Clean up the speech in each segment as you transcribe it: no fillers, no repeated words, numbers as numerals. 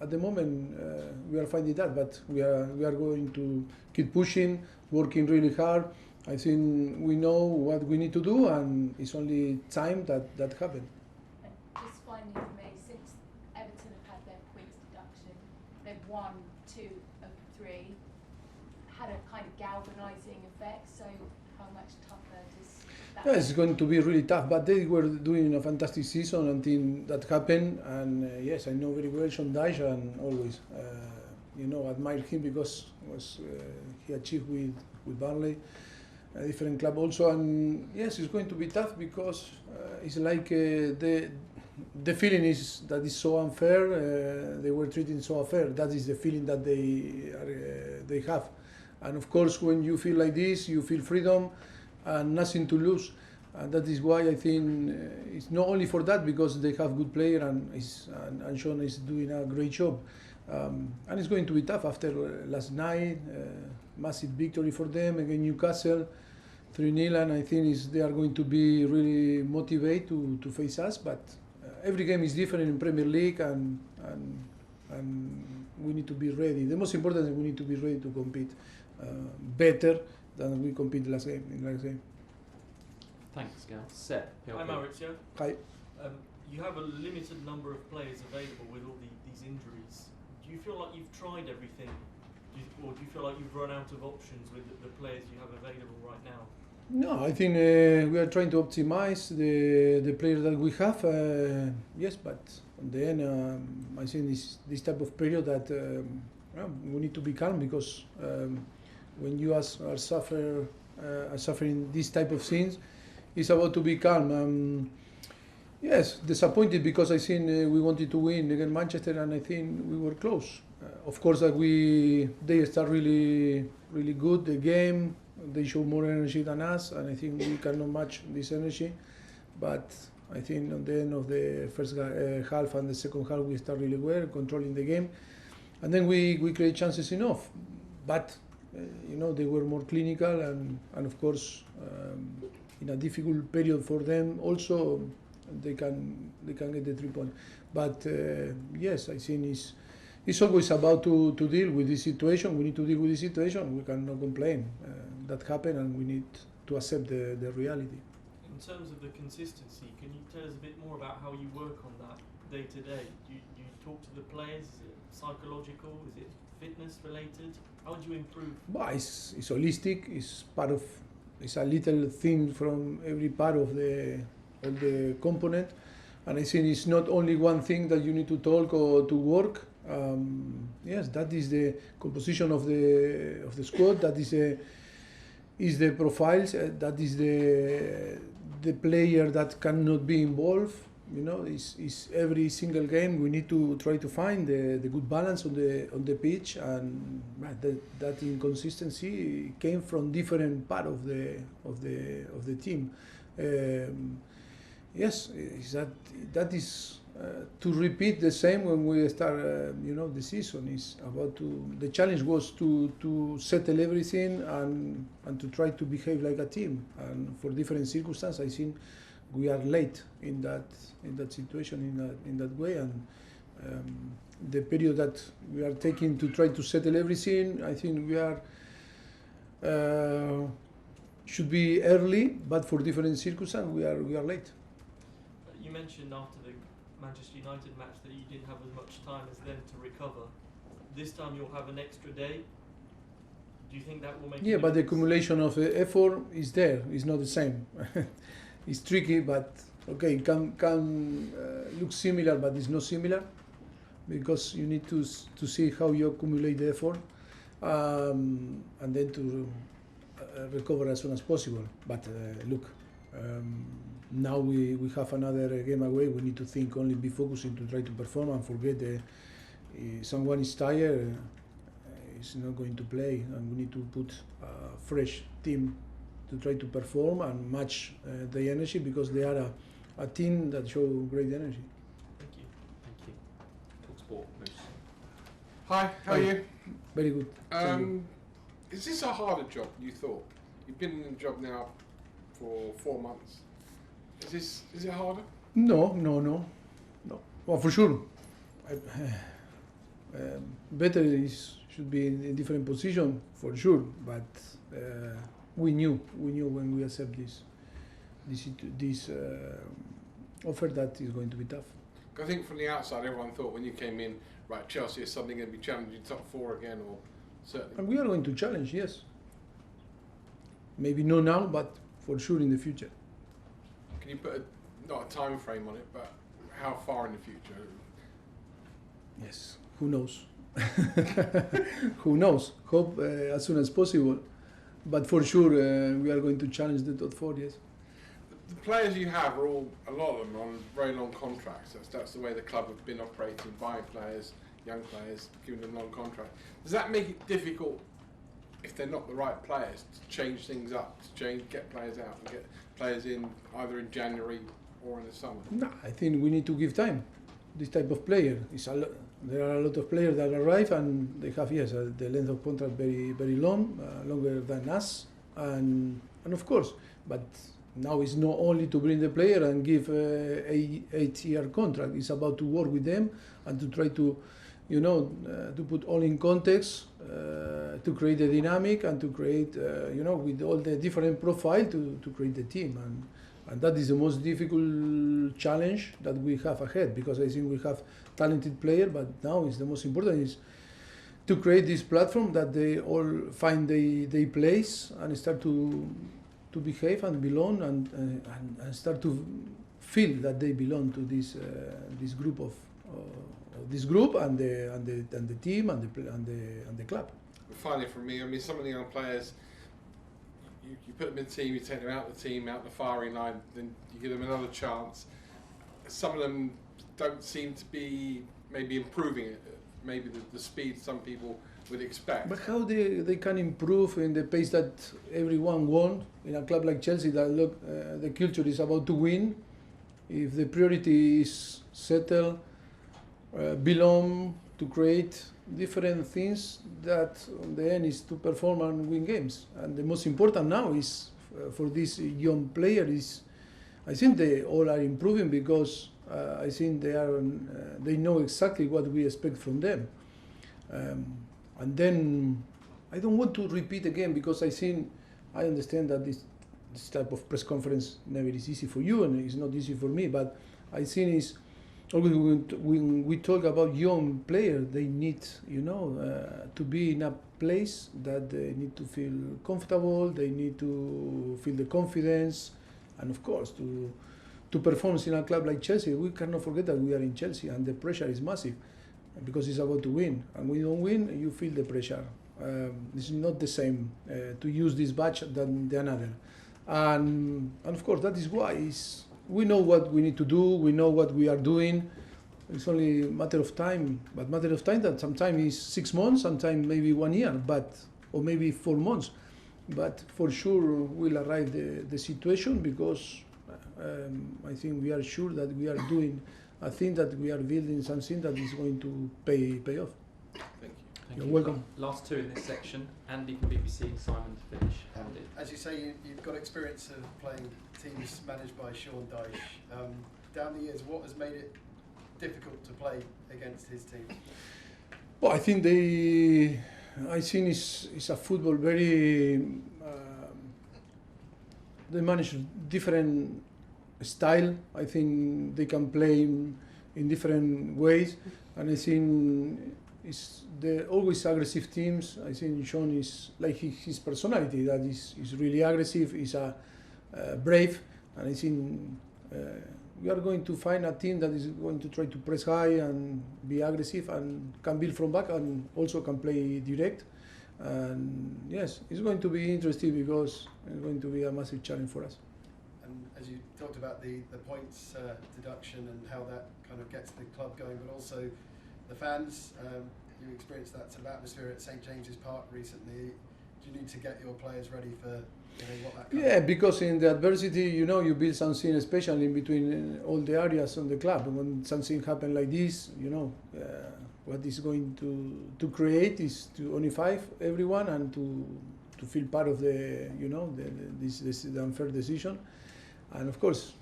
at the moment we are finding that, but we are going to keep pushing, working really hard. I think we know what we need to do, and it's only time that happens. Just finally for me, since Everton have had their points deduction, they've won 2 of 3, had a kind of galvanising effect, so how much tougher does that Yeah, it's going to be really tough, but they were doing a fantastic season until that happened, and yes, I know very well Sean Dyche, and always, admire him because he achieved with Burnley, a different club also, and yes, it's going to be tough because it's like the feeling is that it's so unfair. They were treated so unfair. That is the feeling that they have, and of course, when you feel like this, you feel freedom and nothing to lose. And that is why I think it's not only for that, because they have good player and Sean is doing a great job. And it's going to be tough after last night, massive victory for them against Newcastle, 3-0, and I think they are going to be really motivated to face us. But every game is different in Premier League, and we need to be ready. The most important is we need to be ready to compete better than we competed last game. Thanks, Gal. Seth. Hi, Mauricio. Hi. You have a limited number of players available with all these injuries. Do you feel like you've tried everything, or do you feel like you've run out of options with the players you have available right now? No, I think we are trying to optimize the players that we have. Yes, but in the end, I think this type of period that we need to be calm, because when you are suffering this type of things, it's about to be calm. Yes, disappointed because I think we wanted to win against Manchester, and I think we were close. Of course, that they start really, really good the game. They show more energy than us, and I think we cannot match this energy. But I think at the end of the first half and the second half, we start really well, controlling the game, and then we create chances enough. But they were more clinical, and of course, in a difficult period for them, also they can get the 3 points. But yes, I think it's always about to deal with this situation. We need to deal with this situation. We cannot complain. That happened, and we need to accept the reality. In terms of the consistency, can you tell us a bit more about how you work on that day to day? Do you talk to the players? Is it psychological? Is it fitness related? How do you improve? Well, it's holistic. It's a little thing from every part of the component, and I think it's not only one thing that you need to talk or to work. Yes, that is the composition of the squad. That is the profiles. That is the player that cannot be involved. It's every single game we need to try to find the good balance on the pitch, and that inconsistency came from different part of the team. Yes, that is to repeat the same when we start. The season is about the challenge was to settle everything and to try to behave like a team. And for different circumstances, I think we are late in that situation in that way. And the period that we are taking to try to settle everything, I think we are should be early, but for different circumstances, we are late. You mentioned after the Manchester United match that you didn't have as much time as them to recover. This time you'll have an extra day. Do you think that will make? Yeah, but the accumulation of the effort is there. It's not the same. It's tricky, but okay, it can look similar, but it's not similar, because you need to see how you accumulate the effort, and then to recover as soon as possible. But look. Now we have another game away. We need to think only, be focusing to try to perform and forget someone is tired, is not going to play, and we need to put a fresh team to try to perform and match the energy, because they are a team that show great energy. Thank you. Thank you. Talk sport, Moose. Hi, how are you? Very good. Is this a harder job, you thought? You've been in the job now for 4 months. Is it harder? No. Well, for sure. Better should be in a different position for sure, but we knew when we accept this offer that is going to be tough. I think from the outside, everyone thought when you came in, right, Chelsea is suddenly going to be challenging top 4 again, or certainly. And we are going to challenge, yes. Maybe not now, but for sure in the future. Can you put not a time frame on it, but how far in the future? Yes, who knows? Who knows? Hope as soon as possible. But for sure, we are going to challenge the top 4, yes. The players you have are all, a lot of them, on very long contracts. That's the way the club have been operating, buying players, young players, giving them long contracts. Does that make it difficult, if they're not the right players, to change things up, to get players out and get players in either in January or in the summer? No, I think we need to give time. This type of player there are a lot of players that arrive and they have the length of contract very very long, longer than us, and of course, but now it's not only to bring the player and give a 8-year contract. It's about to work with them and to try to, to put all in context, to create a dynamic and to create, with all the different profile to create the team. And that is the most difficult challenge that we have ahead, because I think we have talented players, but now is the most important is to create this platform that they all find their place and start to behave and belong and start to feel that they belong to this group of this group and the team and the club. Finally, from me, I mean, some of the young players, you put them in the team, you take them out the team, out the firing line, then you give them another chance. Some of them don't seem to be maybe improving it, maybe the speed some people would expect. But how they can improve in the pace that everyone wants in a club like Chelsea, that the culture is about to win. If the priority is settle, belong, to create different things, that on the end is to perform and win games. And the most important now is for this young player is, I think they all are improving because I think they know exactly what we expect from them. And then I don't want to repeat again, because I understand that this type of press conference never is easy for you and it's not easy for me, but I think it's always when we talk about young players, they need to be in a place that they need to feel comfortable, they need to feel the confidence, and of course to perform in a club like Chelsea. We cannot forget that we are in Chelsea and the pressure is massive, because it's about to win, and when you don't win, you feel the pressure. It's not the same to use this badge than the another, and of course that is why we know what we need to do. We know what we are doing. It's only a matter of time, but matter of time that sometimes is 6 months, sometimes maybe 1 year, or maybe 4 months. But for sure we'll arrive the situation, because I think we are sure that we are doing a thing, that we are building something that is going to pay off. Thank you. Thank You're you. welcome. Last two in this section. Andy from BBC, Simon to finish. Andy. As you say, you've got experience of playing teams managed by Sean Dyche. Down the years, what has made it difficult to play against his team? Well, I think it's a football very. They manage different style. I think they can play in different ways, and I think it's always aggressive teams. I think Sean is like his personality, that is really aggressive. Is brave, and I think we are going to find a team that is going to try to press high and be aggressive and can build from back and also can play direct. And yes, it's going to be interesting, because it's going to be a massive challenge for us. And as you talked about the points deduction and how that kind of gets the club going, but also the fans, you experienced that sort of atmosphere at St James's Park recently. Do you need to get your players ready for what that kind of because in the adversity, you build something, especially in between all the areas on the club. When something happens like this, what is going to create is to unify everyone and to feel part of the unfair decision. and of course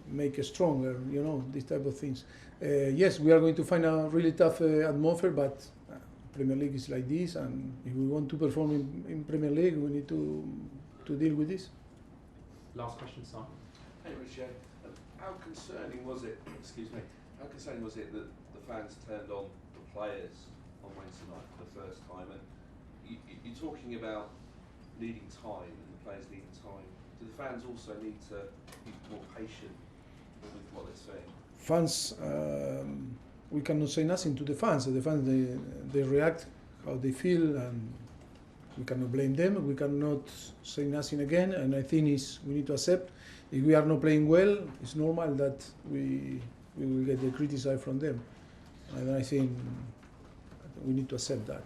make us stronger. You know, these type of things. Yes, we are going to find a really tough atmosphere, but Premier League is like this, and if we want to perform in Premier League, we need to deal with this. Last question, Simon. Hey, Mauricio. How concerning was it? Excuse me. How concerning was it that the fans turned on the players on Wednesday night for the first time? And you're talking about needing time, and the players needing time. Do the fans also need to be more patient with what they're saying? Fans, we cannot say nothing to the fans. The fans, they react how they feel, and we cannot blame them. We cannot say nothing again. And I think we need to accept. If we are not playing well, it's normal that we will get the criticism from them. And I think we need to accept that.